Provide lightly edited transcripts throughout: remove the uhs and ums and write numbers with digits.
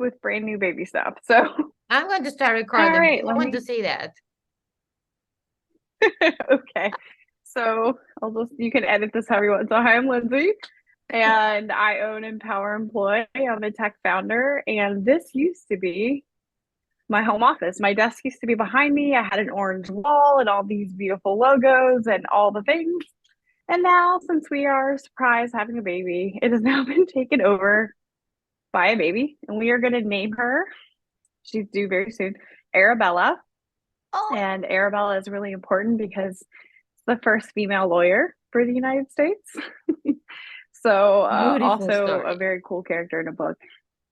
with brand new baby stuff. So, I'm going to start all recording right, because I let want to me. see that. Okay. So you can edit this how you want. So hi, I'm Lindsay and I own Empower Employ. I'm a tech founder, and this used to be my home office. My desk used to be behind me. I had an orange wall and all these beautiful logos and all the things. And now, since we are surprised having a baby, it has now been taken over by a baby, and we are going to name her. She's due very soon, Arabella. Oh, And Arabella is really important because it's the first female lawyer for the United States. So, beautiful also a story. very cool character in a book.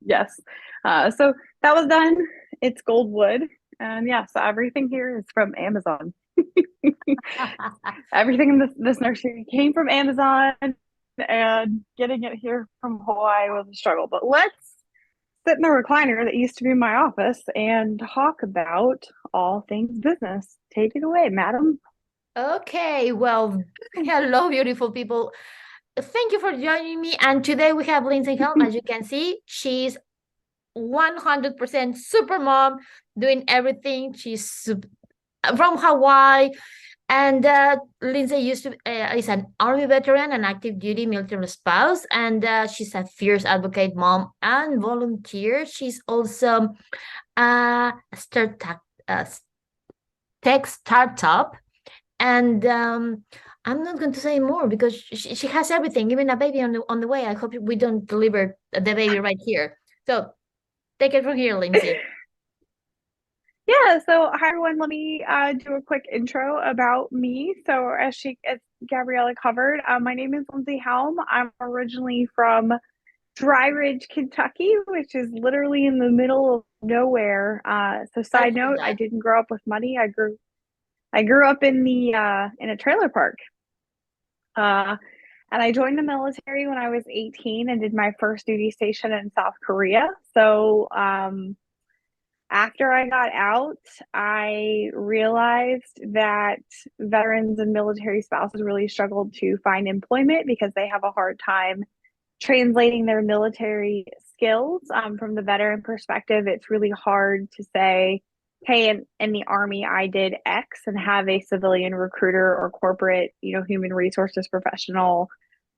Yes. So that was done. It's gold wood. And yeah, so everything here is from Amazon. Everything in this nursery came from Amazon, and getting it here from Hawaii was a struggle. But let's sit in the recliner that used to be in my office and talk about all things business. Take it away, madam. Okay, well, hello, beautiful people. Thank you for joining me. And today we have Lindsay Helm. As you can see, she's 100% super mom, doing everything. From Hawaii. And Lindsay is an army veteran, an active duty military spouse, and she's a fierce advocate, mom, and volunteer. She's also a tech startup, and I'm not going to say more because she has everything, even a baby on the way. I hope we don't deliver the baby right here. So take it from here, Lindsay. Yeah, so hi everyone. Let me do a quick intro about me. So as Gabriella covered, my name is Lindsay Helm. I'm originally from Dry Ridge, Kentucky, which is literally in the middle of nowhere. So I've side heard note, I that. didn't grow up with money. I grew up in the in a trailer park. Uh, and I joined the military when I was 18 and did my first duty station in South Korea. So after I got out, I realized that veterans and military spouses really struggled to find employment because they have a hard time translating their military skills. From the veteran perspective, it's really hard to say, hey, in the Army, I did X, and have a civilian recruiter or corporate, human resources professional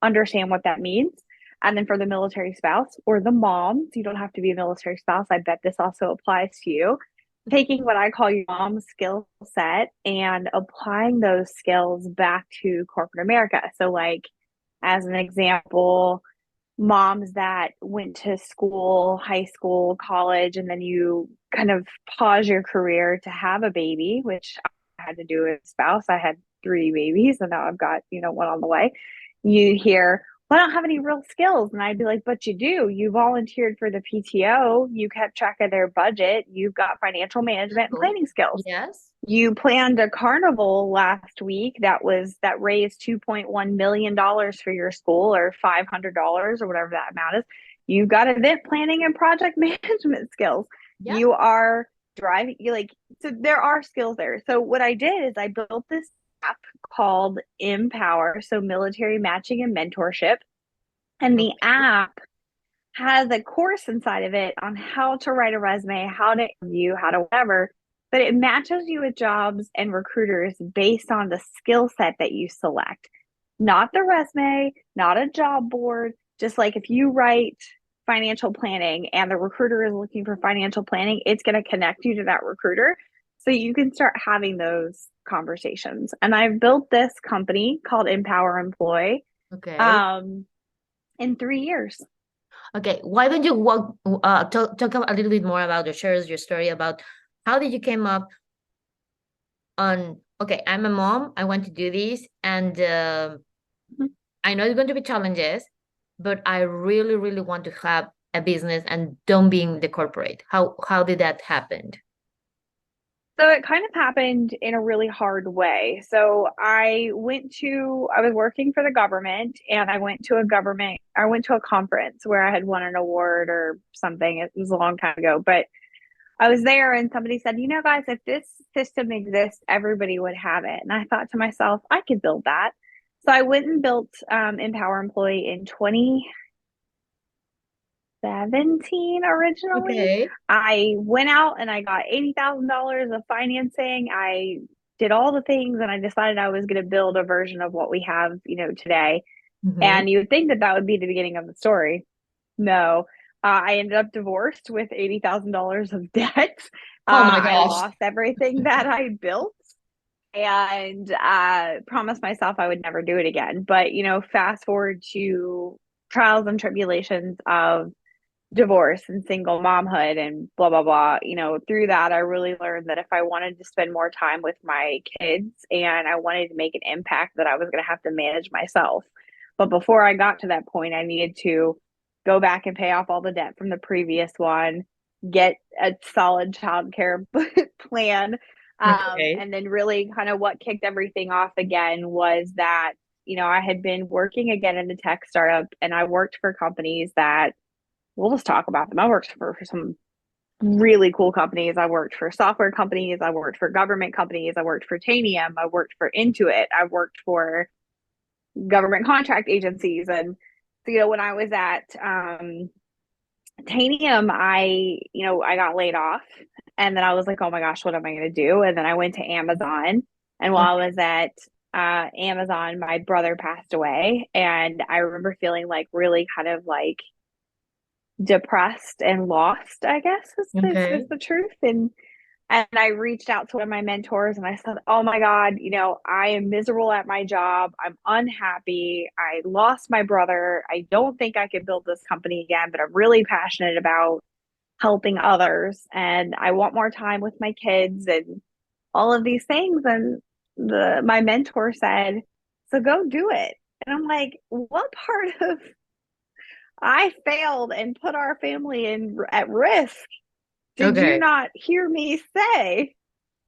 understand what that means. And then for the military spouse or the moms, you don't have to be a military spouse. I bet this also applies to you. Taking what I call your mom skill set and applying those skills back to corporate America. So, like, as an example, moms that went to school, high school, college, and then you kind of pause your career to have a baby, which I had to do as a spouse. I had three babies, and now I've got, one on the way. You hear, well, I don't have any real skills. And I'd be like, but you do. You volunteered for the PTO, you kept track of their budget, you've got financial management and Cool. planning skills. Yes. You planned a carnival last week that raised $2.1 million for your school, or $500, or whatever that amount is. You've got event planning and project management skills. Yeah. You are driving, so there are skills there. So what I did is I built this app called Empower, so military matching and mentorship. And the Okay. app has a course inside of it on how to write a resume, how to interview, how to whatever, but it matches you with jobs and recruiters based on the skill set that you select, not the resume, not a job board. Just like if you write financial planning and the recruiter is looking for financial planning, it's going to connect you to that recruiter so you can start having those conversations. And I've built this company called Empower Employ Okay. um, in 3 years. Okay, why don't you talk a little bit more about your story about how did you came up on, okay, I'm a mom, I want to do this, and I know it's going to be challenges, but I really, really want to have a business and don't be in the corporate. How did that happen? So it kind of happened in a really hard way. So I was working for the government, and I went to a conference where I had won an award or something. It was a long time ago, but I was there and somebody said, guys, if this system exists, everybody would have it. And I thought to myself, I could build that. So I went and built Empower Employee in 17 originally. Okay. I went out and I got $80,000 of financing. I did all the things and I decided I was going to build a version of what we have, today. Mhm. And you would think that that would be the beginning of the story. No, I ended up divorced with $80,000 of debt. Oh my I gosh. lost everything that I built and promised myself I would never do it again. But, fast forward to trials and tribulations of divorce and single momhood and blah blah blah. Through that I really learned that if I wanted to spend more time with my kids and I wanted to make an impact, that I was going to have to manage myself. But before I got to that point, I needed to go back and pay off all the debt from the previous one, get a solid childcare plan. Okay. And then really kind of what kicked everything off again was that I had been working again in the tech startup, and I worked for companies that, we'll just talk about them. I worked for some really cool companies. I worked for software companies. I worked for government companies. I worked for Tanium. I worked for Intuit. I worked for government contract agencies. And so, when I was at Tanium, I got laid off. And then I was like, oh my gosh, what am I going to do? And then I went to Amazon. And while I was at Amazon, my brother passed away. And I remember feeling like really kind of like depressed and lost, I guess is Okay. the truth. And I reached out to one of my mentors and I said, oh my God, I am miserable at my job. I'm unhappy. I lost my brother. I don't think I could build this company again, but I'm really passionate about helping others. And I want more time with my kids and all of these things. And my mentor said, so go do it. And I'm like, what part of I failed and put our family at risk? Did you Okay. not hear me say?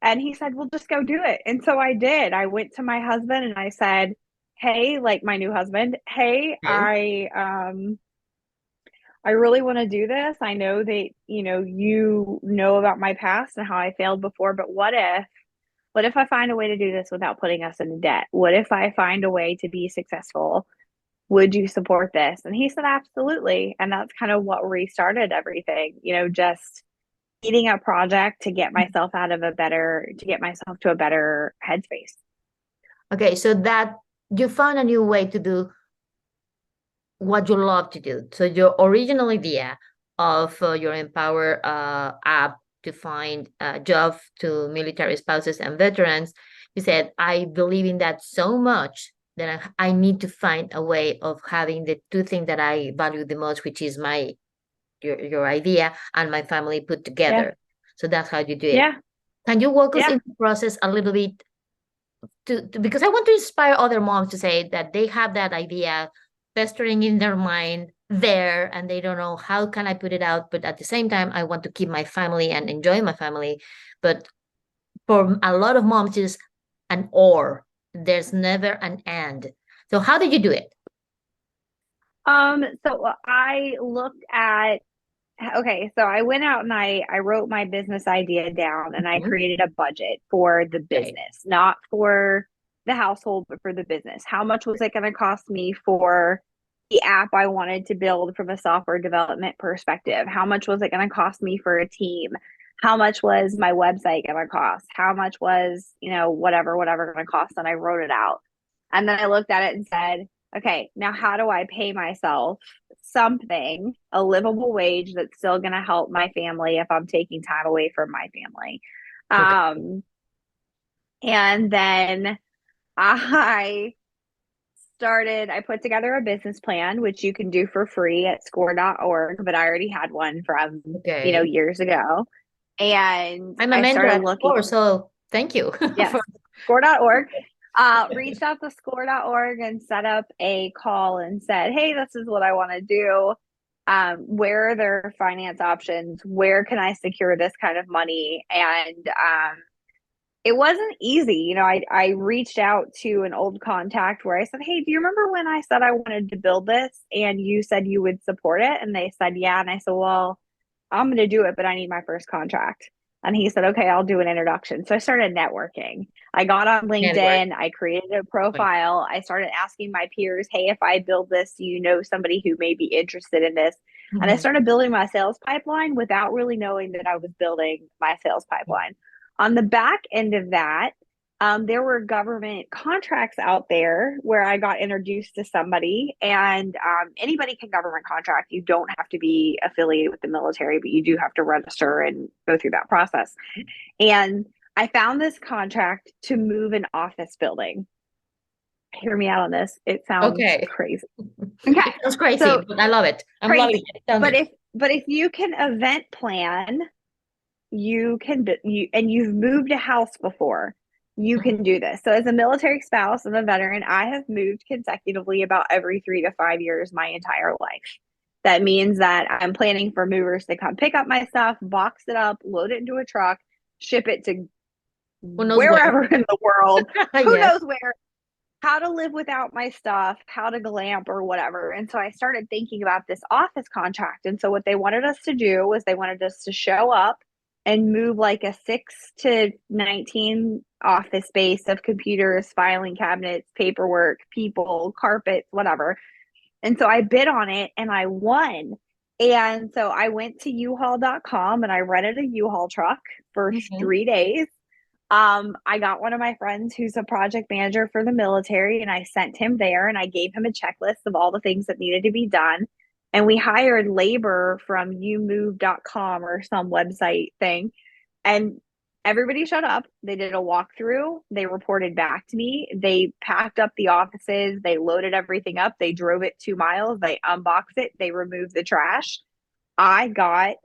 And he said, well, just go do it. And so I did. I went to my husband and I said, hey, like my new husband, hey, Okay. I really want to do this. I know that, you know about my past and how I failed before, but what if I find a way to do this without putting us into debt? What if I find a way to be successful? Would you support this? And he said, absolutely. And that's kind of what restarted everything, just eating a project to get myself to get myself to a better headspace. Okay. So that you found a new way to do what you love to do. So your original idea of your Empower app to find a job to military spouses and veterans, you said, I believe in that so much that I need to find a way of having the two things that I value the most, which is your idea and my family put Yeah. together. So that's how you do it. Yeah. Can you walk us Yeah. in the process a little bit because I want to inspire other moms to say that they have that idea festering in their mind there and they don't know how can I put it out, but at the same time I want to keep my family and enjoy my family. But for a lot of moms, it's an or. There's never an and. So how did you do it? So I looked at okay, so I went out and I wrote my business idea down and I Mhm. created a budget for the Okay. business, not for the household, but for the business. How much was it going to cost me for the app I wanted to build from a software development perspective? How much was it going to cost me for a team? How much was my website going to cost? How much was, whatever going to cost? And I wrote it out. And then I looked at it and said, okay, now how do I pay myself something, a livable wage that's still going to help my family if I'm taking time away from my family? Okay. And then I I put together a business plan, which you can do for free at score.org, but I already had one from, Okay. years ago. And I'm a I mentor started at looking, Score, so thank you yes, for score.org. Reached out to score.org and set up a call and said, hey, this is what I want to do. Where are their finance options? Where can I secure this kind of money? And it wasn't easy. I reached out to an old contact where I said, hey, do you remember when I said I wanted to build this and you said you would support it? And they said, yeah. And I said, well, I'm going to do it, but I need my first contract. And he said, okay, I'll do an introduction. So I started networking. I got on network. LinkedIn. I created a profile. I started asking my peers, hey, if I build this, do you know somebody who may be interested in this? And I Mhm. started building my sales pipeline without really knowing that I was building my sales pipeline. On the back end of that, there were government contracts out there where I got introduced to somebody, and anybody can government contract. You don't have to be affiliated with the military, but you do have to register and go through that process. And I found this contract to move an office building. Hear me out on this. It sounds Okay. crazy. Okay. It sounds crazy, So but I love it. I'm loving crazy. it. Tell But me. if you can event plan, you can and you've moved a house before, you Mhm. can do this. So as a military spouse and a veteran, I have moved consecutively about every 3 to 5 years my entire life. That means that I'm planning for movers to come pick up my stuff, box it up, load it into a truck, ship it to Who knows where? wherever in the world, who Yes. knows where, how to live without my stuff, how to glamp or whatever. And so I started thinking about this office contract. And so what they wanted us to do was they wanted us to show up and move like a 6 to 19 office space of computers, filing cabinets, paperwork, people, carpets, whatever. And so I bid on it and I won. And so I went to uhaul.com and I rented a U-Haul truck for Mhm. 3 days. I got one of my friends who's a project manager for the military, and I sent him there and I gave him a checklist of all the things that needed to be done. And we hired labor from umove.com or some website thing. And everybody showed up. They did a walkthrough. They reported back to me. They packed up the offices. They loaded everything up. They drove it 2 miles. They unboxed it. They removed the trash. I got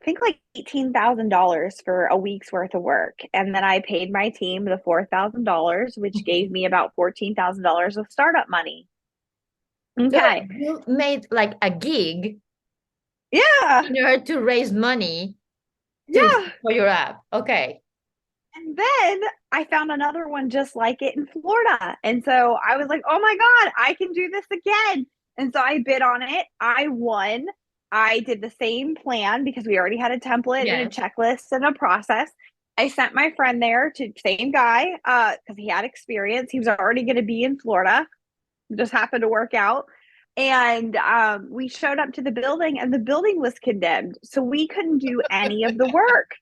I think like $18,000 for a week's worth of work. And then I paid my team the $4,000, which gave me about $14,000 of startup money. So Okay. you made like a gig Yeah. in order to raise money to Yeah. for your app. Okay. And then I found another one just like it in Florida. And so I was like, oh my God, I can do this again. And so I bid on it. I won. I did the same plan because we already had a template and a Yes. checklist and a process. I sent my friend there to same guy because he had experience. He was already going to be in Florida. Just happened to work out. And we showed up to the building and the building was condemned. So we couldn't do any of the work.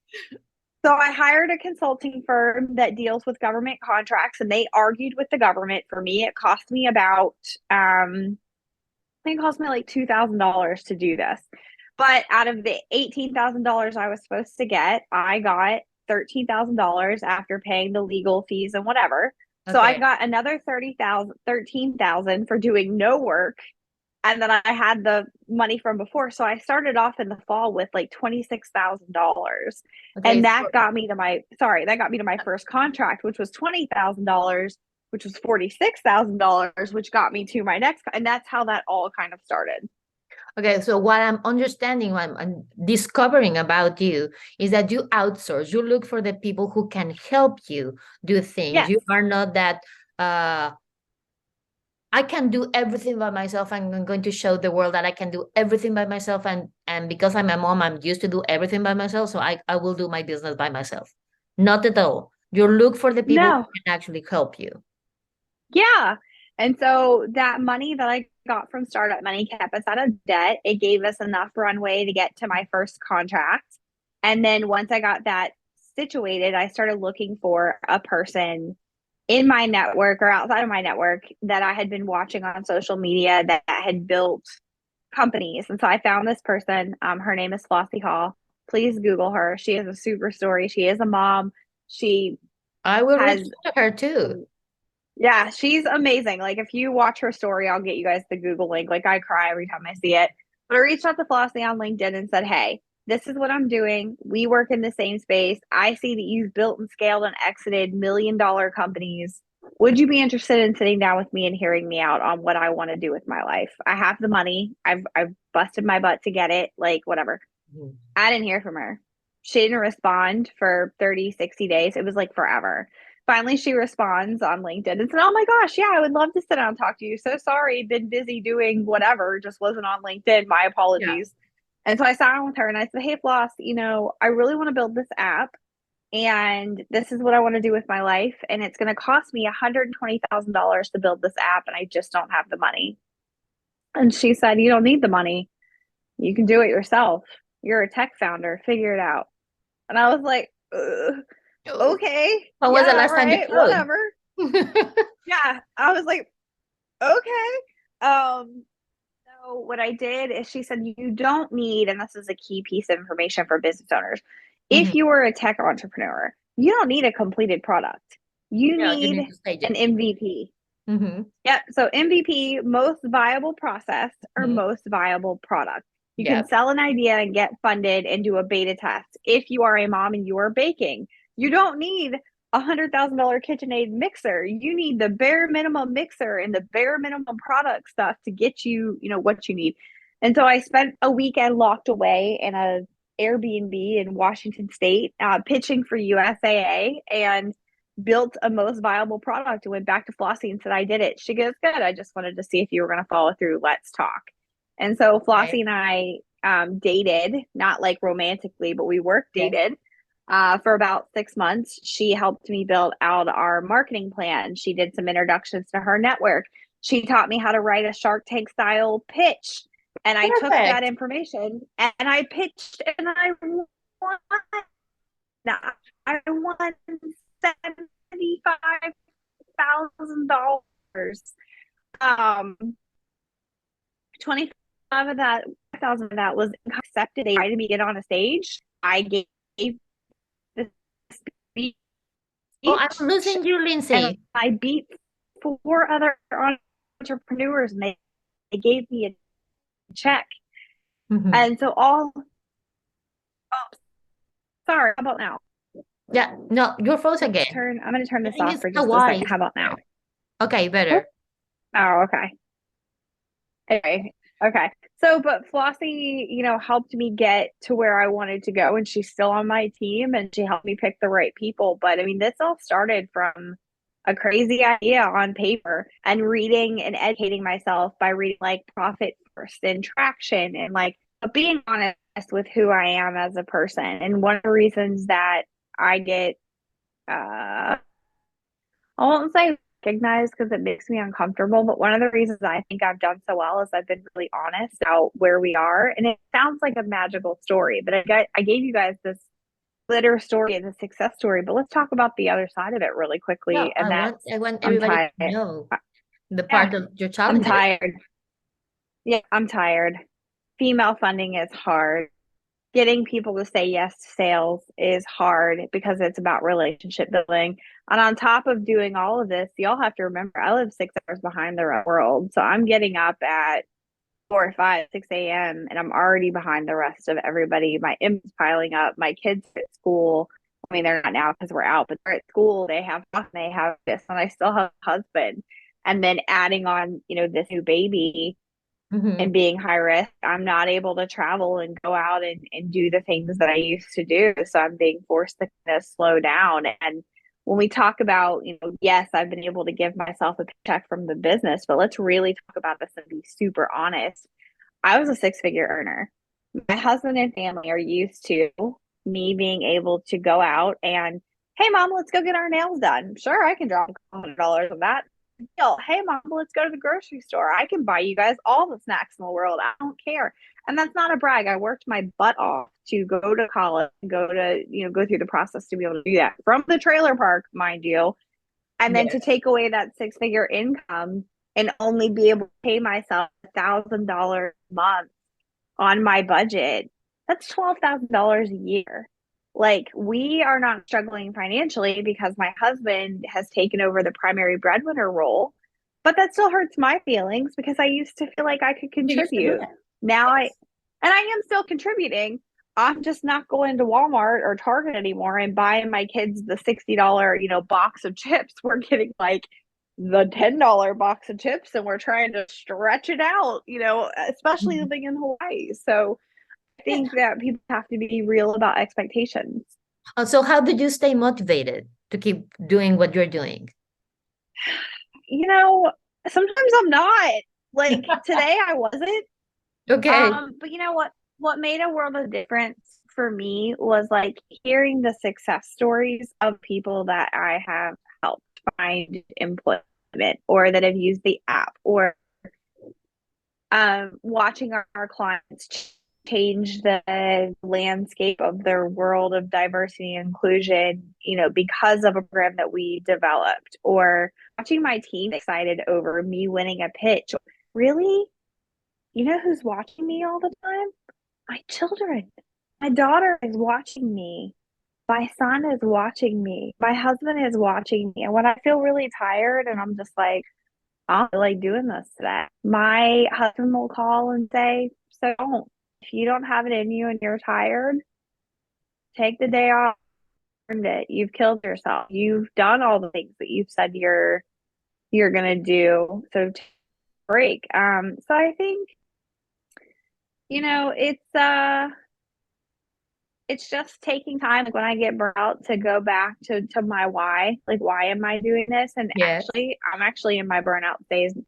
So I hired a consulting firm that deals with government contracts, and they argued with the government for me. It cost me about, I think it cost me like $2,000 to do this. But out of the $18,000 I was supposed to get, I got $13,000 after paying the legal fees and whatever. So I Okay. got another 30,000, 13,000 for doing no work, and then I had the money from before. So I started off in the fall with like $26,000. Okay. And So, that got me to my first contract, which was $20,000, which was $46,000, which got me to my next. And that's how that all kind of started. okay. So what I'm understanding, what I'm discovering about you is that you outsource. You look for the people who can help you do things. Yes. You are not that I can do everything by myself. I'm going to show the world that I can do everything by myself. And because I'm a mom, I'm used to do everything by myself. So I will do my business by myself. Not at all. You look for the people No. who can actually help you. Yeah. And so that money that I got from Startup Money kept us out of debt. It gave us enough runway to get to my first contract. And then once I got that situated, I started looking for a person in my network or outside of my network that I had been watching on social media that had built companies. And so I found this person. Her name is Flossie Hall. Please Google her. She is a super story. She is a mom. She I will reach has out to her too. yeah, she's amazing. Like if you watch her story, I'll get you guys the Google link. Like I cry every time I see it. But I reached out to Flossie on LinkedIn and said, "Hey, this is what I'm doing. We work in the same space. I see that you've built and scaled and exited $1 million companies. Would you be interested in sitting down with me and hearing me out on what I want to do with my life? I have the money. I've busted my butt to get it. Like whatever." Mhm. I didn't hear from her. She didn't respond for 30, 60 days. It was like forever. Finally, she responds on LinkedIn and said, "Oh my gosh, yeah, I would love to sit down and talk to you. So sorry, been busy doing whatever, just wasn't on LinkedIn. My Yeah. apologies." And so I sat down with her and I said, "Hey, Floss, I really want to build this app and this is what I want to do with my life. And it's going to cost me $120,000 to build this app. And I just don't have the money." And she said, "You don't need the money. You can do it yourself. You're a tech founder. Figure it out." And I was like, Oh, okay, when was the yeah, last time you right, code? whatever. Yeah, I was like, okay. So what I did is she said, you don't need, and this is a key piece of information for business owners. If Mhm. you are a tech entrepreneur, you don't need a completed product. You Yeah, you need need to stage an it. MVP. Mm-hmm. Yep. So MVP, most viable process or Mm-hmm. most viable product. You can Yep. sell an idea and get funded and do a beta test. If you are a mom and you are baking, you don't need $100,000 KitchenAid mixer. You need the bare minimum mixer and the bare minimum product stuff to get you, what you need. And so I spent a weekend locked away in a Airbnb in Washington State, pitching for USAA, and built a most viable product and went back to Flossie and said, I did it. She goes, good. I just wanted to see if you were going to follow through. Let's talk. And so Okay. Flossie and I dated, not like romantically, but we work Yes. dated for about 6 months. She helped me build out our marketing plan. She did some introductions to her network. She taught me how to write a Shark Tank style pitch. And I took that Perfect. information and I pitched and I won. I won $75,000. 25 of that, 5,000 of that was accepted. They invited me to get on a stage. I gave the speech Oh, I'm losing you, and Lindsay. I beat four other entrepreneurs and they gave me a check. Mm-hmm. And so all, oh, sorry, how about now? Yeah, no, you're froze again. I'm going to turn I this think off it's for just a Hawaii. second. How about now? Okay, Oh, better. okay. Anyway, okay. So, but Flossie, helped me get to where I wanted to go, and she's still on my team, and she helped me pick the right people. But I mean, this all started from a crazy idea on paper and reading and educating myself by reading like Profit First and Traction and like being honest with who I am as a person. And one of the reasons that I get I won't say recognized because it makes me uncomfortable, but one of the reasons I think I've done so well is I've been really honest about where we are. And it sounds like a magical story, but I gave you guys this glitter story and the success story, but let's talk about the other side of it really quickly. No, And that's I want I'm everybody to tired. know the Yeah, part of your I'm challenges. tired. Yeah, I'm tired. Female funding is hard. Getting people to say yes to sales is hard because it's about relationship building. And on top of doing all of this, y'all have to remember I live 6 hours behind the world. So I'm getting up at 4 or 5, 6 a.m. and I'm already behind the rest of everybody. My inbox piling up. My kids are at school. I mean, they're not now because we're out, but they're at school. They have this, and I still have a husband. And then adding on, this new baby and Mm-hmm. being high risk, I'm not able to travel and go out and do the things that I used to do. So I'm being forced to kind of slow down. And when we talk about, yes, I've been able to give myself a paycheck from the business, but let's really talk about this and be super honest. I was a 6 figure earner. My husband and family are used to me being able to go out and, hey, mom, let's go get our nails done. Sure, I can drop $100 on that deal. Hey, mom, let's go to the grocery store. I can buy you guys all the snacks in the world. I don't care. And that's not a brag. I worked my butt off to go to college, go through the process to be able to do that from the trailer park, mind you. And then to Yes. take away that 6 figure income and only be able to pay myself $1,000 a month on my budget, that's $12,000 a year. Like, we are not struggling financially because my husband has taken over the primary breadwinner role, but that still hurts my feelings because I used to feel like I could You used to do contribute. that. Now Yes. and I am still contributing. I'm just not going to Walmart or Target anymore and buying my kids the $60, box of chips. We're getting like the $10 box of chips and we're trying to stretch it out, especially Mhm. living in Hawaii. So I Yeah. think that people have to be real about expectations. So how did you stay motivated to keep doing what you're doing? You know, Sometimes I'm not. Like today I wasn't. Okay. But you know what? What made a world of difference for me was like hearing the success stories of people that I have helped find employment or that have used the app or watching our clients change the landscape of their world of diversity and inclusion, because of a program that we developed, or watching my team excited over me winning a pitch. Really? You know who's watching me all the time? My children. My daughter is watching me. My son is watching me. My husband is watching me. And when I feel really tired and I'm just like, I don't feel like doing this today, my husband will call and say, so don't. If you don't have it in you and you're tired, take the day off. Earned it. You've killed yourself. You've done all the things that you've said you're gonna do. So take a break. So I think, it's just taking time, like when I get burnt out, to go back to my why. Like, why am I doing this? And Yes. I'm actually in my burnout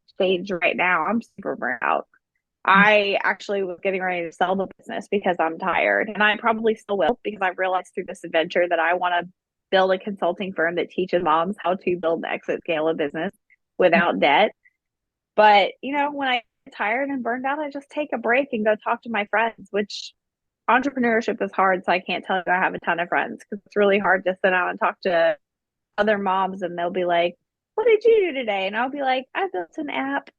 stage right now. I'm super burnt out. I actually was getting ready to sell the business because I'm tired, and I probably still will, because I realized through this adventure that I want to build a consulting firm that teaches moms how to build and exit scale a business without debt. But when I get tired and burned out, I just take a break and go talk to my friends, which entrepreneurship is hard. So I can't tell you I have a ton of friends, because it's really hard to sit down and talk to other moms and they'll be like, what did you do today? And I'll be like, I built an app.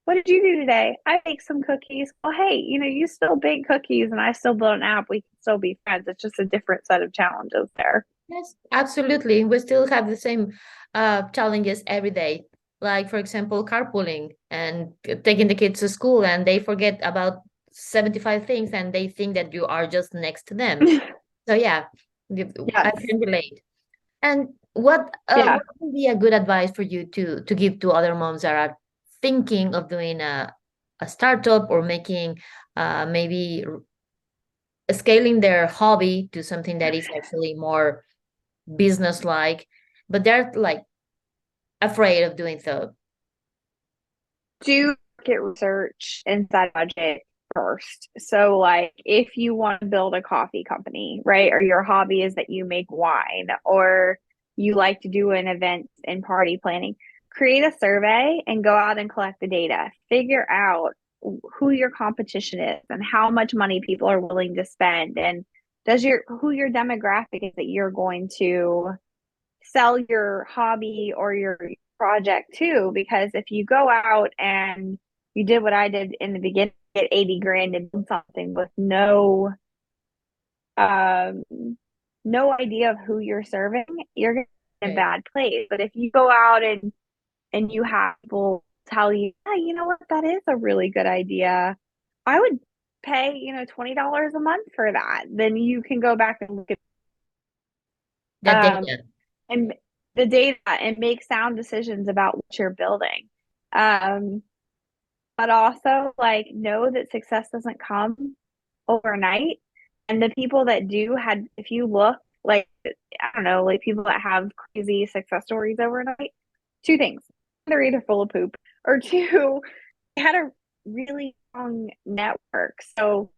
What did you do today? I baked some cookies. Well, hey, you still bake cookies and I still build an app. We can still be friends. It's just a different set of challenges there. Yes, absolutely. We still have the same challenges every day. Like, for example, carpooling and taking the kids to school, and they forget about 75 things and they think that you are just next to them. So yeah, I Yes. can relate. And what Yeah. what would be a good advice for you to give to other moms that are thinking of doing a startup, or making maybe scaling their hobby to something that is actually more business like, but they're like afraid of doing so? Do market research inside budget first. So, like, if you want to build a coffee company, right, or your hobby is that you make wine, or you like to do an event and party planning, create a survey and go out and collect the data. Figure out who your competition is and how much money people are willing to spend, and who your demographic is that you're going to sell your hobby or your project to. Because if you go out and you did what I did in the beginning, get 80 grand and build something with um no idea of who you're serving, you're gonna be in a Okay. bad place. But if you go out and you have people tell you, yeah, you know what, that is a really good idea, I would pay, $20 a month for that. Then you can go back and look That at data. and the data and make sound decisions about what you're building. Um, but also, like, know that success doesn't come overnight. And the people that do had, if you look, like, I don't know, like people that have crazy success stories overnight, two things. They're either full of poop, or two, they had a really strong network. So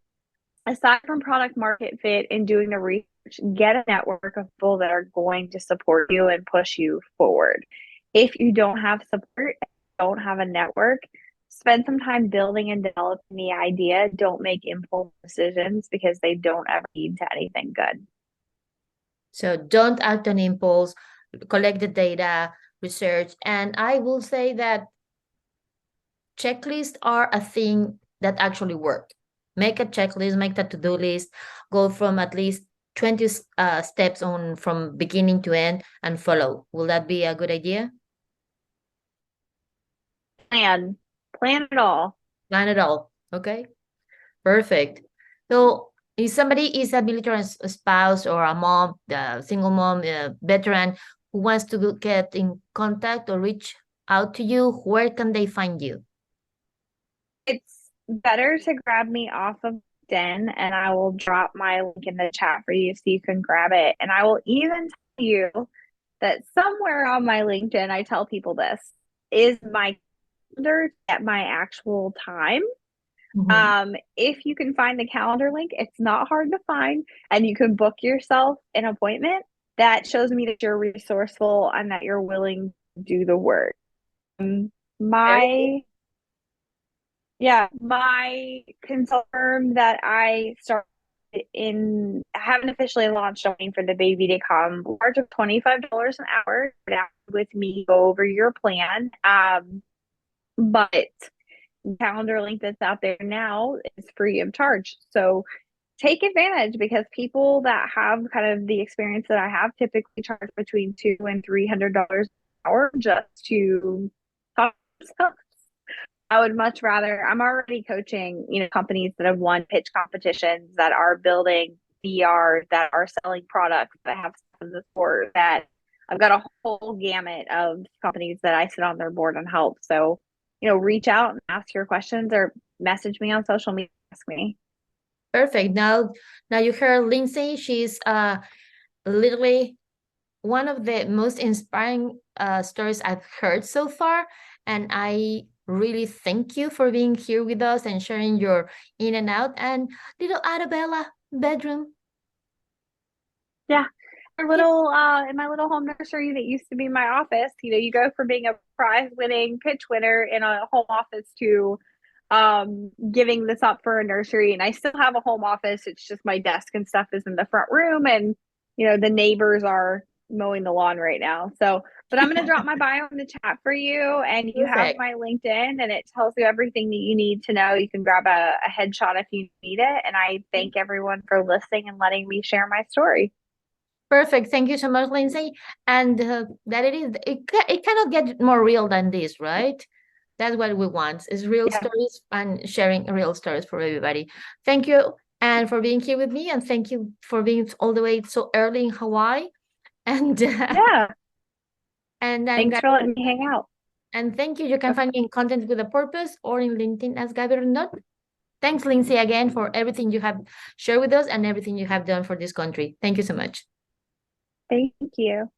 aside from product market fit and doing the research, get a network of people that are going to support you and push you forward. If you don't have support, don't have a network, spend some time building and developing the idea. Don't make impulse decisions, because they don't ever lead to anything good. So don't act on impulse, collect the data, research. And I will say that checklists are a thing that actually work. Make a checklist, make a to-do list, go from at least 20 steps on from beginning to end, and follow. Will that be a good idea? Plan it all. Plan it all. Okay, perfect. So if somebody is a military spouse, or a mom, a single mom, a veteran, who wants to get in contact or reach out to you, where can they find you? It's better to grab me off of LinkedIn, and I will drop my link in the chat for you so you can grab it. And I will even tell you that somewhere on my LinkedIn, I tell people this is my calendar at my actual time. Mhm. If you can find the calendar link, it's not hard to find, and you can book yourself an appointment. That shows me that you're resourceful and that you're willing to do the work. Very good. My Yeah, my consult firm that I started in, I haven't officially launched, waiting for the baby to come. Charge of $25 an hour with me, go over your plan. But calendar link that's out there now is free of charge. So take advantage, because people that have kind of the experience that I have typically charge between $200 and $300 an hour just to talk. I would much rather, I'm already coaching, companies that have won pitch competitions, that are building VR, that are selling products, that have stuff in the sport, that I've got a whole gamut of companies that I sit on their board and help. So, reach out and ask your questions, or message me on social media, ask me. Perfect. Now you heard Lindsay. She's literally one of the most inspiring stories I've heard so far. And I really thank you for being here with us and sharing your in and out. And little Arabella bedroom. Yeah. In my little home nursery that used to be my office, you go from being a prize winning pitch winner in a home office to giving this up for a nursery. And I still have a home office. It's just my desk and stuff is in the front room, and the neighbors are mowing the lawn right now. So, but I'm going to drop my bio in the chat for you, and you have Perfect. my LinkedIn, and it tells you everything that you need to know. You can grab a headshot if you need it. And I thank everyone for listening and letting me share my story. Perfect. Thank you so much, Lindsay. And that it cannot get more real than this, right? That's what we want, is real Yeah. stories and sharing real stories for everybody. Thank you, and for being here with me, and thank you for being all the way so early in Hawaii. And Yeah. and I'm Thanks Gabi, for letting me hang out. and thank you. You can find me in Content with a Purpose or in LinkedIn as Gabi Rendon. Thanks, Lindsay, again for everything you have shared with us and everything you have done for this country. Thank you so much. Thank you.